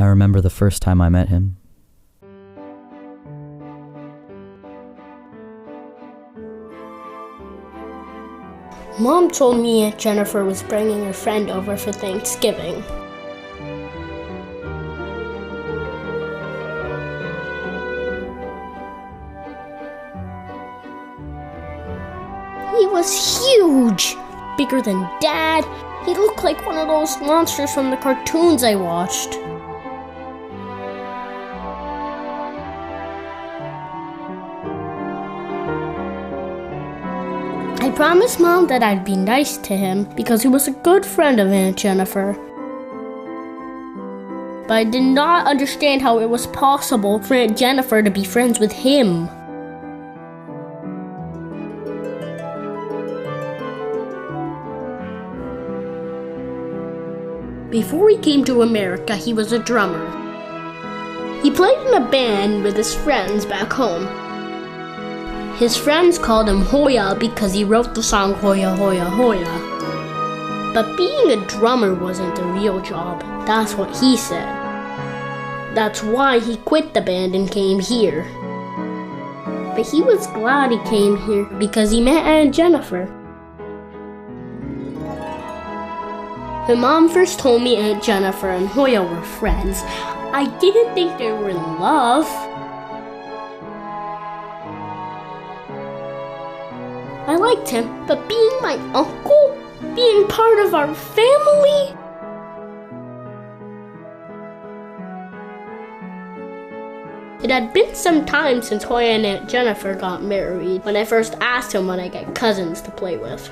remember the first time I met him. Mom told me Aunt Jennifer was bringing her friend over for Thanksgiving. He was huge, bigger than Dad. He looked like one of those monsters from the cartoons I watched. I promised Mom that I'd be nice to him because he was a good friend of Aunt Jennifer. But I did not understand how it was possible for Aunt Jennifer to be friends with him. Before he came to America, he was a drummer. He played in a band with his friends back home. His friends called him Hoya because he wrote the song Hoya, Hoya, Hoya. But being a drummer wasn't a real job. That's what he said. That's why he quit the band and came here. But he was glad he came here because he met Aunt Jennifer. When Mom first told me Aunt Jennifer and Hoya were friends, I didn't think they were in love. I liked him, but being my uncle, being part of our family, it had been some time since Hoya and Aunt Jennifer got married when I first asked him when I get cousins to play with.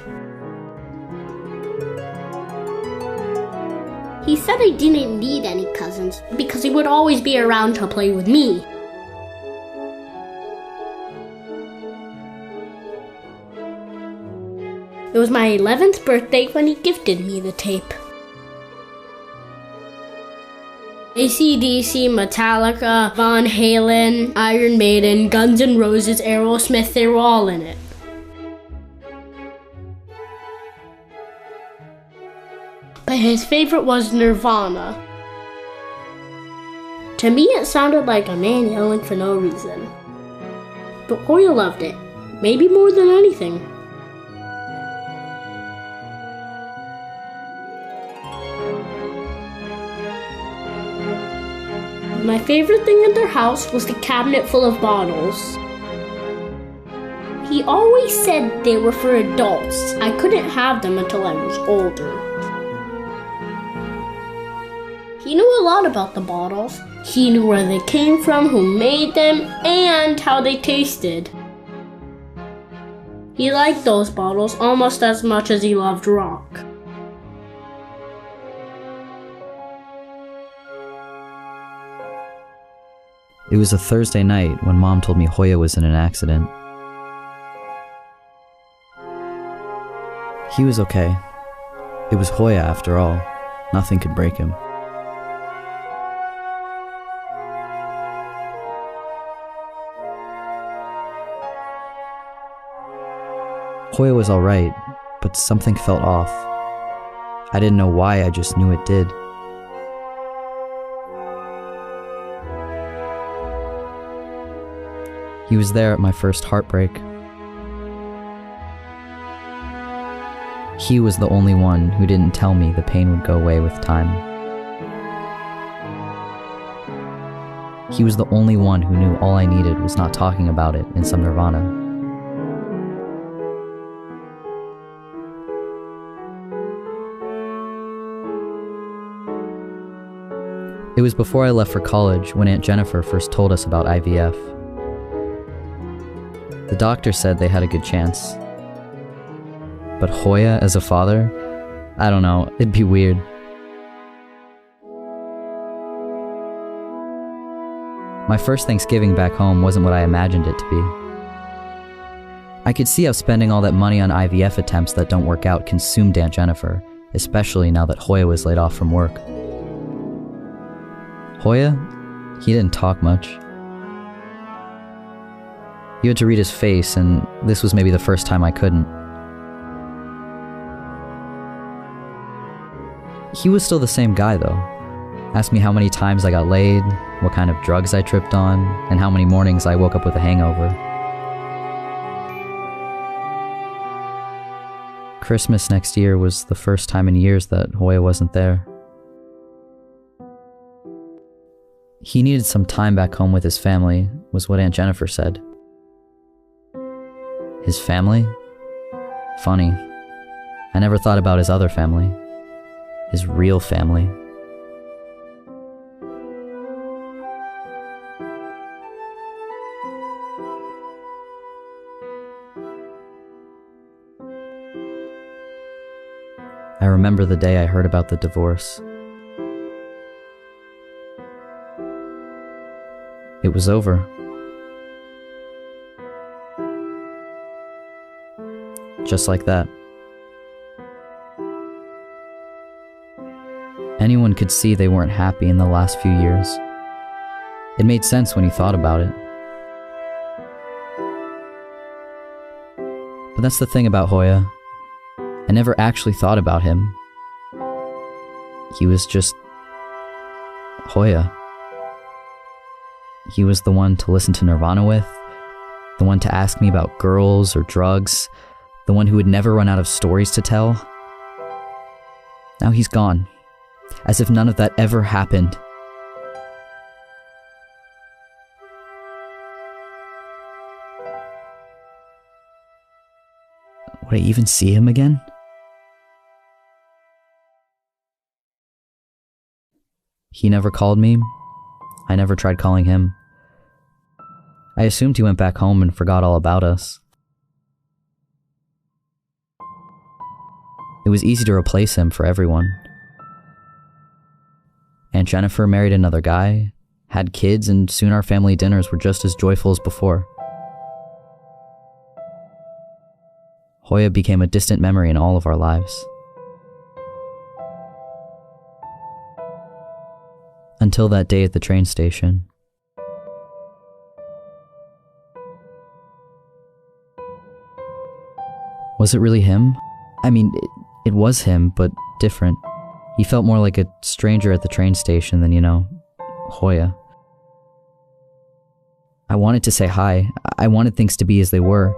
He said I didn't need any cousins because he would always be around to play with me. It was my 11th birthday when he gifted me the tape. AC/DC, Metallica, Van Halen, Iron Maiden, Guns N' Roses, Aerosmith, they were all in it. But his favorite was Nirvana. To me, it sounded like a man yelling for no reason. But Hoya loved it, maybe more than anything. My favorite thing in their house was the cabinet full of bottles. He always said they were for adults. I couldn't have them until I was older. He knew a lot about the bottles. He knew where they came from, who made them, and how they tasted. He liked those bottles almost as much as he loved rock. It was a Thursday night when Mom told me Hoya was in an accident. He was okay. It was Hoya after all. Nothing could break him. Hoya was alright, but something felt off. I didn't know why, I just knew it did. He was there at my first heartbreak. He was the only one who didn't tell me the pain would go away with time. He was the only one who knew all I needed was not talking about it in some Nirvana. It was before I left for college when Aunt Jennifer first told us about IVF. The doctor said they had a good chance. But Hoya as a father? I don't know, it'd be weird. My first Thanksgiving back home wasn't what I imagined it to be. I could see how spending all that money on IVF attempts that don't work out consumed Aunt Jennifer, especially now that Hoya was laid off from work. Hoya? He didn't talk much. You had to read his face, and this was maybe the first time I couldn't. He was still the same guy, though. Asked me how many times I got laid, what kind of drugs I tripped on, and how many mornings I woke up with a hangover. Christmas next year was the first time in years that Hoya wasn't there. He needed some time back home with his family, was what Aunt Jennifer said. His family? Funny. I never thought about his other family. His real family. I remember the day I heard about the divorce. It was over. Just like that. Anyone could see they weren't happy in the last few years. It made sense when you thought about it. But that's the thing about Hoya. I never actually thought about him. He was just Hoya. He was the one to listen to Nirvana with, the one to ask me about girls or drugs, the one who would never run out of stories to tell. Now he's gone, as if none of that ever happened. Would I even see him again? He never called me. I never tried calling him. I assumed he went back home and forgot all about us. It was easy to replace him for everyone. Aunt Jennifer married another guy, had kids, and soon our family dinners were just as joyful as before. Hoya became a distant memory in all of our lives. Until that day at the train station. Was it really him? I mean, it was him, but different. He felt more like a stranger at the train station than, Hoya. I wanted to say hi. I wanted things to be as they were,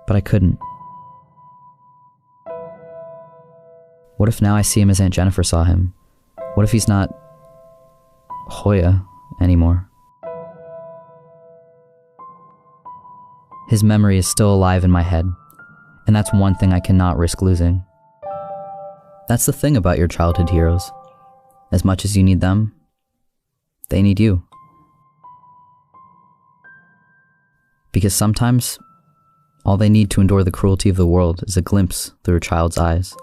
but I couldn't. What if now I see him as Aunt Jennifer saw him? What if he's not Hoya anymore? His memory is still alive in my head, and that's one thing I cannot risk losing. That's the thing about your childhood heroes. As much as you need them, they need you. Because sometimes, all they need to endure the cruelty of the world is a glimpse through a child's eyes.